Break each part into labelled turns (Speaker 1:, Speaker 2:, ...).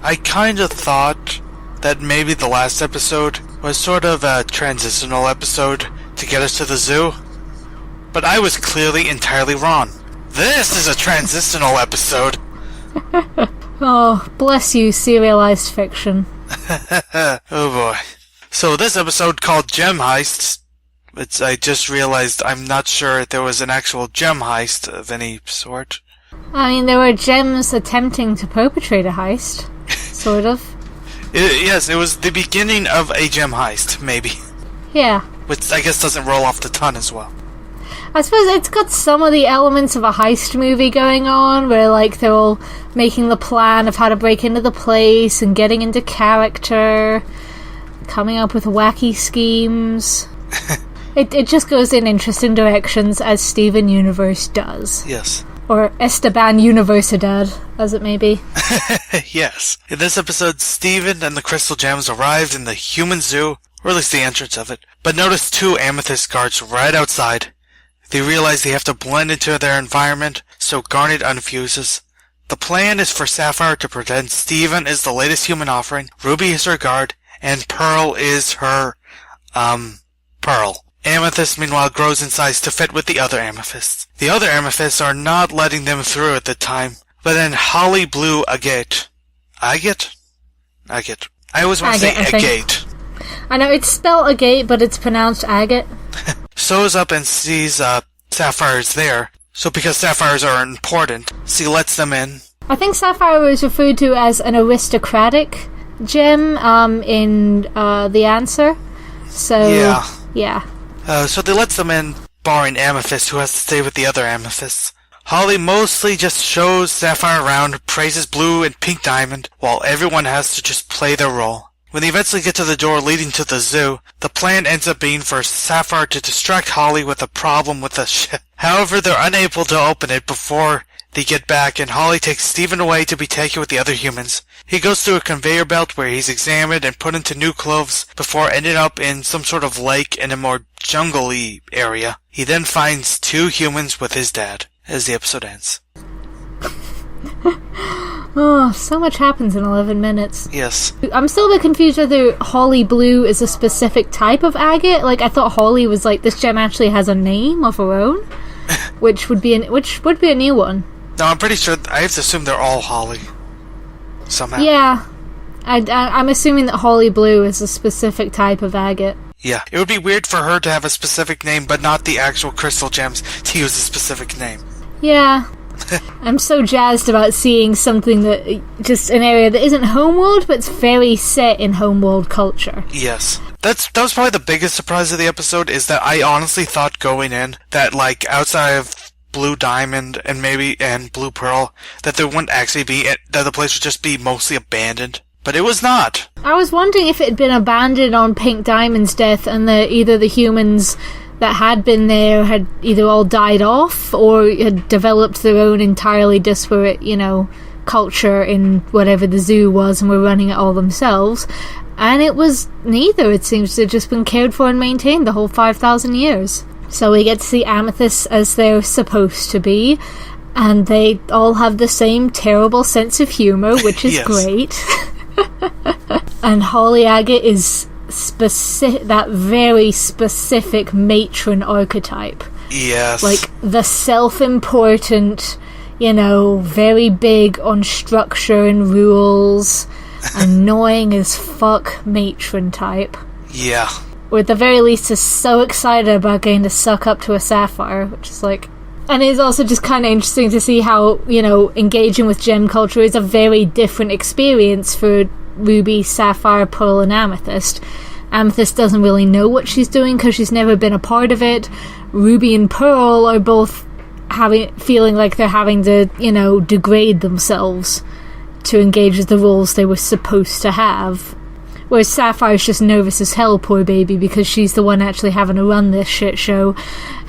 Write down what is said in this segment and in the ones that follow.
Speaker 1: I kind of thought that maybe the last episode was sort of a transitional episode to get us to the zoo, but I was clearly entirely wrong. This is a transitional episode.
Speaker 2: Oh, bless you, serialized fiction.
Speaker 1: Oh boy. So this episode called Gem Heist, I just realized I'm not sure if there was an actual gem heist of any sort.
Speaker 2: I mean, there were gems attempting to perpetrate a heist. Sort of.
Speaker 1: Yes, it was the beginning of a gem heist, maybe.
Speaker 2: Yeah.
Speaker 1: Which I guess doesn't roll off the tongue as well.
Speaker 2: I suppose it's got some of the elements of a heist movie going on, where, like, they're all making the plan of how to break into the place and getting into character, coming up with wacky schemes. It just goes in interesting directions, as Steven Universe does.
Speaker 1: Yes.
Speaker 2: Or Esteban Universidad, as it may be.
Speaker 1: Yes. In this episode, Steven and the Crystal Gems arrived in the human zoo, or at least the entrance of it, but noticed two amethyst guards right outside. They realize they have to blend into their environment, so Garnet unfuses. The plan is for Sapphire to pretend Steven is the latest human offering, Ruby is her guard, and Pearl is her, Pearl. Amethyst, meanwhile, grows in size to fit with the other amethysts. The other amethysts are not letting them through at the time, but then Holly blew Agate. Agate? Agate. I always want to say Agate.
Speaker 2: I know, it's spelled Agate, but it's pronounced Agate.
Speaker 1: Shows up and sees Sapphire's there, so because Sapphires are important, she lets them in.
Speaker 2: I think Sapphire was referred to as an aristocratic gem in The Answer. So, yeah.
Speaker 1: So they let them in, barring Amethyst, who has to stay with the other Amethysts. Holly mostly just shows Sapphire around, praises Blue and Pink Diamond, while everyone has to just play their role. When they eventually get to the door leading to the zoo, the plan ends up being for Sapphire to distract Holly with a problem with the ship. However, they're unable to open it before they get back, and Holly takes Steven away to be taken with the other humans. He goes through a conveyor belt where he's examined and put into new clothes before ending up in some sort of lake in a more jungle-y area. He then finds two humans with his dad, as the episode ends.
Speaker 2: Oh, so much happens in 11 minutes.
Speaker 1: Yes.
Speaker 2: I'm still a bit confused whether Holly Blue is a specific type of agate. Like, I thought Holly was like, this gem actually has a name of her own, which would be a new one.
Speaker 1: No, I'm pretty sure, I have to assume they're all Holly. Somehow.
Speaker 2: Yeah. I'm assuming that Holly Blue is a specific type of agate.
Speaker 1: Yeah. It would be weird for her to have a specific name, but not the actual crystal gems to use a specific name.
Speaker 2: Yeah. I'm so jazzed about seeing something that, just an area that isn't homeworld, but it's very set in homeworld culture.
Speaker 1: Yes. That was probably the biggest surprise of the episode, is that I honestly thought going in that, like, outside of Blue Diamond and Blue Pearl, that there wouldn't actually be, that the place would just be mostly abandoned. But it was not. I
Speaker 2: was wondering if it had been abandoned on Pink Diamond's death, and either the humans that had been there had either all died off or had developed their own entirely disparate, culture in whatever the zoo was and were running it all themselves. And it was neither. It seems to have just been cared for and maintained the whole 5,000 years. So we get to see amethysts as they're supposed to be, and they all have the same terrible sense of humour, which is great. And Holly Agate is that very specific matron archetype.
Speaker 1: Yes.
Speaker 2: Like the self-important, very big on structure and rules, annoying as fuck matron type.
Speaker 1: Yeah.
Speaker 2: Or at the very least is so excited about getting to suck up to a Sapphire, which is like... And it's also just kind of interesting to see how, engaging with gem culture is a very different experience for Ruby, Sapphire, Pearl, and Amethyst. Amethyst doesn't really know what she's doing because she's never been a part of it. Ruby and Pearl are both feeling like they're having to, degrade themselves to engage with the roles they were supposed to have. Whereas Sapphire's just nervous as hell, poor baby, because she's the one actually having to run this shit show.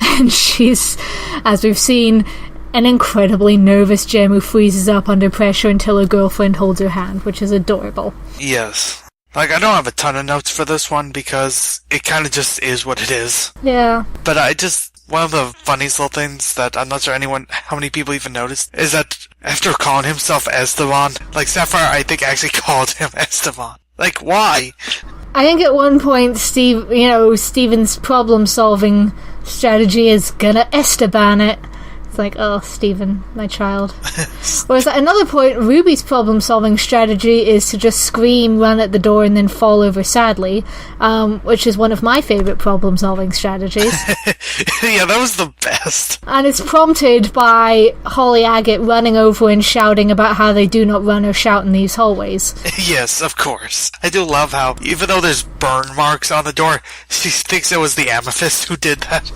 Speaker 2: And she's, as we've seen, an incredibly nervous gem who freezes up under pressure until her girlfriend holds her hand, which is adorable.
Speaker 1: Yes. Like, I don't have a ton of notes for this one because it kind of just is what it is.
Speaker 2: Yeah.
Speaker 1: But one of the funniest little things that I'm not sure how many people even noticed, is that After calling himself Esteban, like, Sapphire, I think, actually called him Esteban. Like, why?
Speaker 2: I think at one point, Steven's problem-solving strategy is gonna Esteban it. It's like, oh, Steven, my child. Whereas at another point, Ruby's problem-solving strategy is to just scream, run at the door, and then fall over sadly, which is one of my favourite problem-solving strategies.
Speaker 1: Yeah, that was the best.
Speaker 2: And it's prompted by Holly Agate running over and shouting about how they do not run or shout in these hallways.
Speaker 1: Yes, of course. I do love how, even though there's burn marks on the door, she thinks it was the Amethyst who did that.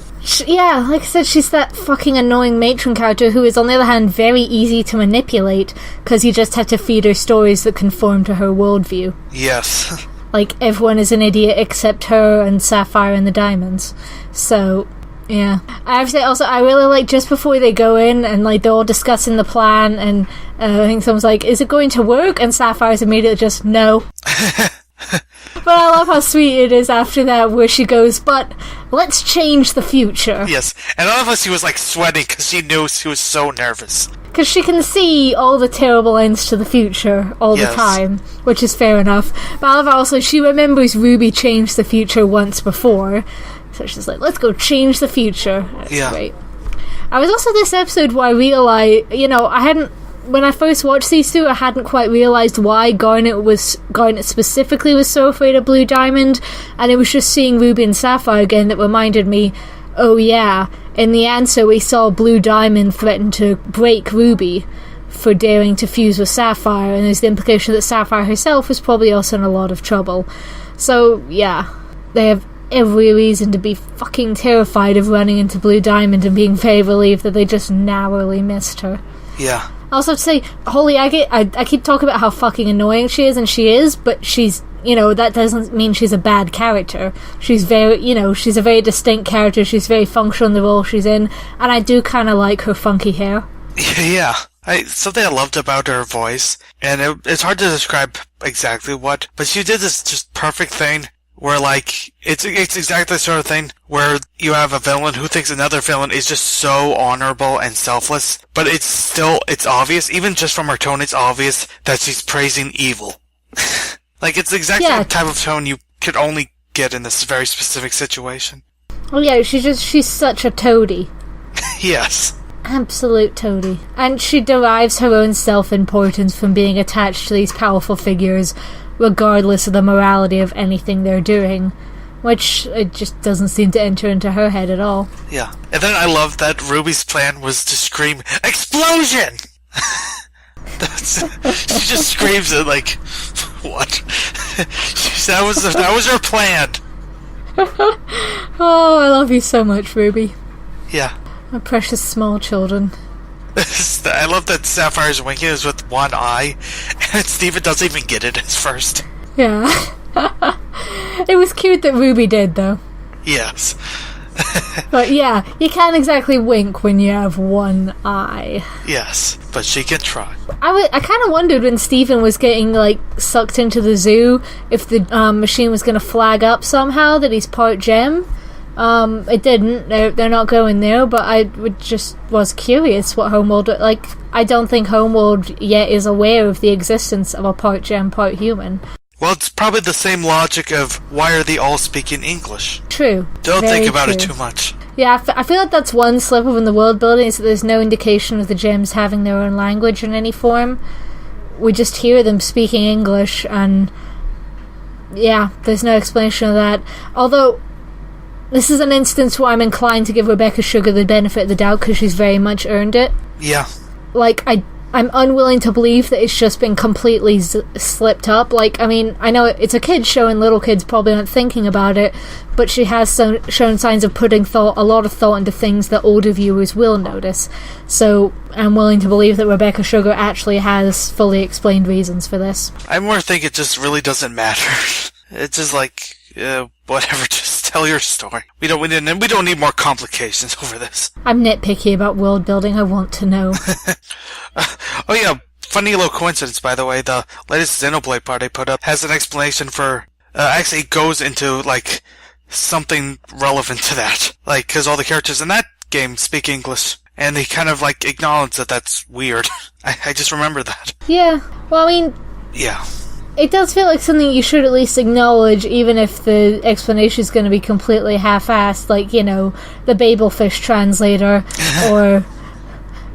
Speaker 2: Yeah, like I said, she's that fucking annoying matron character who is, on the other hand, very easy to manipulate, because you just have to feed her stories that conform to her worldview.
Speaker 1: Yes.
Speaker 2: Like, everyone is an idiot except her and Sapphire and the Diamonds. So, yeah. I have to say, also, I really like, just before they go in, and, like, they're all discussing the plan, and I think someone's like, is it going to work? And Sapphire's immediately just, no. But I love how sweet it is after that, where she goes, but let's change the future.
Speaker 1: Yes, and I love how she was, like, sweating because she knew she was so nervous.
Speaker 2: Because she can see all the terrible ends to the future all the time, which is fair enough. But I love how also she remembers Ruby changed the future once before, so she's like, let's go change the future. That's great. I was also this episode where I realised, when I first watched these two, I hadn't quite realised why Garnet specifically was so afraid of Blue Diamond, and it was just seeing Ruby and Sapphire again that reminded me, oh yeah, in the answer we saw Blue Diamond threaten to break Ruby for daring to fuse with Sapphire, and there's the implication that Sapphire herself was probably also in a lot of trouble. So, yeah, they have every reason to be fucking terrified of running into Blue Diamond and being very relieved that they just narrowly missed her.
Speaker 1: Yeah.
Speaker 2: I also have to say, Holly Agate, I keep talking about how fucking annoying she is, and she is, but she's, that doesn't mean she's a bad character. She's very, she's a very distinct character, she's very functional in the role she's in, and I do kind of like her funky hair.
Speaker 1: Yeah. Something I loved about her voice, and it's hard to describe exactly what, but she did this just perfect thing where, like, it's exactly the sort of thing where you have a villain who thinks another villain is just so honorable and selfless, but it's obvious, even just from her tone, it's obvious that she's praising evil. Like, it's exactly the type of tone you could only get in this very specific situation.
Speaker 2: Oh yeah, she's such a toady.
Speaker 1: Yes.
Speaker 2: Absolute toady. And she derives her own self-importance from being attached to these powerful figures, regardless of the morality of anything they're doing, which it just doesn't seem to enter into her head at all.
Speaker 1: Yeah. And then I love that Ruby's plan was to scream, "Explosion!" She just screams it like, what? That was her plan.
Speaker 2: Oh, I love you so much, Ruby.
Speaker 1: Yeah.
Speaker 2: My precious small children.
Speaker 1: I love that Sapphire's winking is with one eye, and Steven doesn't even get it at first.
Speaker 2: Yeah. It was cute that Ruby did, though.
Speaker 1: Yes.
Speaker 2: But yeah, you can't exactly wink when you have one eye.
Speaker 1: Yes, but she can try.
Speaker 2: I kind of wondered when Steven was getting, like, sucked into the zoo, if the machine was going to flag up somehow that he's part gem. It didn't. They're not going there, but I was curious what Homeworld... Like, I don't think Homeworld yet is aware of the existence of a part gem, part human.
Speaker 1: Well, it's probably the same logic of why are they all speaking English?
Speaker 2: True.
Speaker 1: Don't think about it too much.
Speaker 2: Yeah, I feel like that's one slip up in the world building, is that there's no indication of the gems having their own language in any form. We just hear them speaking English, and yeah, there's no explanation of that. Although, this is an instance where I'm inclined to give Rebecca Sugar the benefit of the doubt, because she's very much earned it.
Speaker 1: Yeah.
Speaker 2: Like, I'm unwilling to believe that it's just been completely slipped up. Like, I mean, I know it's a kid's show and little kids probably aren't thinking about it, but she has shown signs of putting a lot of thought into things that older viewers will notice. So I'm willing to believe that Rebecca Sugar actually has fully explained reasons for this.
Speaker 1: I more think it just really doesn't matter. It's just like, whatever, just tell your story. We don't need more complications over this.
Speaker 2: I'm nitpicky about world building, I want to know.
Speaker 1: Oh yeah, funny little coincidence, by the way, the latest Xenoblade part I put up has an explanation for, actually it goes into, like, something relevant to that. Like, cause all the characters in that game speak English. And they kind of, like, acknowledge that that's weird. I just remember that.
Speaker 2: Yeah. Well, I mean...
Speaker 1: Yeah.
Speaker 2: It does feel like something you should at least acknowledge, even if the explanation is going to be completely half-assed, like, you know, the Babelfish translator, or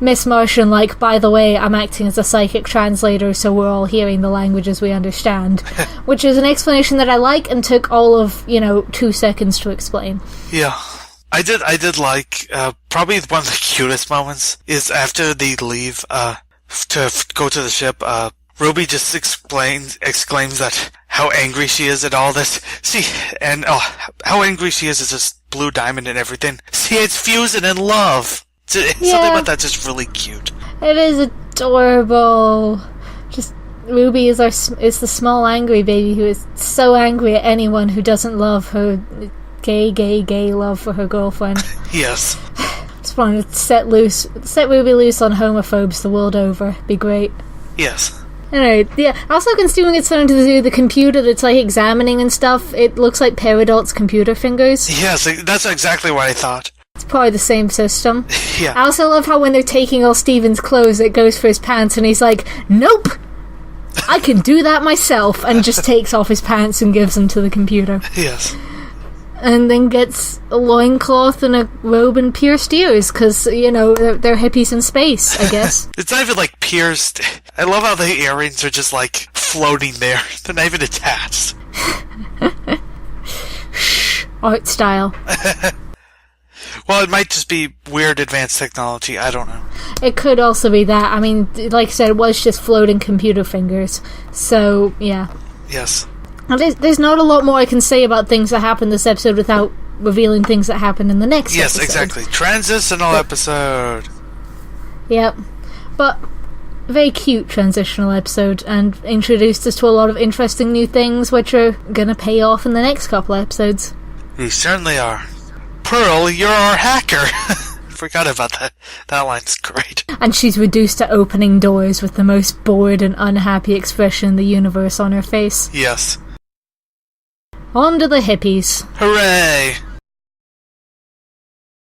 Speaker 2: Miss Martian, like, by the way, I'm acting as a psychic translator, so we're all hearing the languages we understand, which is an explanation that I like and took all of, 2 seconds to explain.
Speaker 1: Yeah. I did like, probably one of the cutest moments is after they leave, to go to the ship, Ruby just exclaims that how angry she is at all this. See, and how angry she is at this blue diamond and everything. See, it's fusing in love. Something about that's just really cute.
Speaker 2: It is adorable. Just Ruby is the small angry baby who is so angry at anyone who doesn't love her gay love for her girlfriend.
Speaker 1: Yes.
Speaker 2: Just want to set Ruby loose on homophobes the world over. Be great.
Speaker 1: Yes.
Speaker 2: Alright, yeah. Also, considering it's something to do with the computer that's, like, examining and stuff, it looks like Peridot's computer fingers.
Speaker 1: Yes, that's exactly what I thought.
Speaker 2: It's probably the same system.
Speaker 1: Yeah.
Speaker 2: I also love how when they're taking all Steven's clothes, it goes for his pants, and he's like, nope! I can do that myself, and just takes off his pants and gives them to the computer.
Speaker 1: Yes.
Speaker 2: And then gets a loincloth and a robe and pierced ears, because, they're hippies in space, I guess.
Speaker 1: It's not even, like, pierced. I love how the earrings are just, like, floating there. They're not even attached.
Speaker 2: Art style.
Speaker 1: Well, it might just be weird advanced technology. I don't know.
Speaker 2: It could also be that. I mean, like I said, it was just floating computer fingers. So, yeah.
Speaker 1: Yes.
Speaker 2: There's not a lot more I can say about things that happen this episode without revealing things that happen in the next episode.
Speaker 1: Yes, exactly. Transitional episode.
Speaker 2: Yep. But very cute transitional episode, and introduced us to a lot of interesting new things which are gonna pay off in the next couple episodes.
Speaker 1: We certainly are. Pearl, you're our hacker. Forgot about that. That line's great.
Speaker 2: And she's reduced to opening doors with the most bored and unhappy expression in the universe on her face.
Speaker 1: Yes.
Speaker 2: On to the hippies.
Speaker 1: Hooray!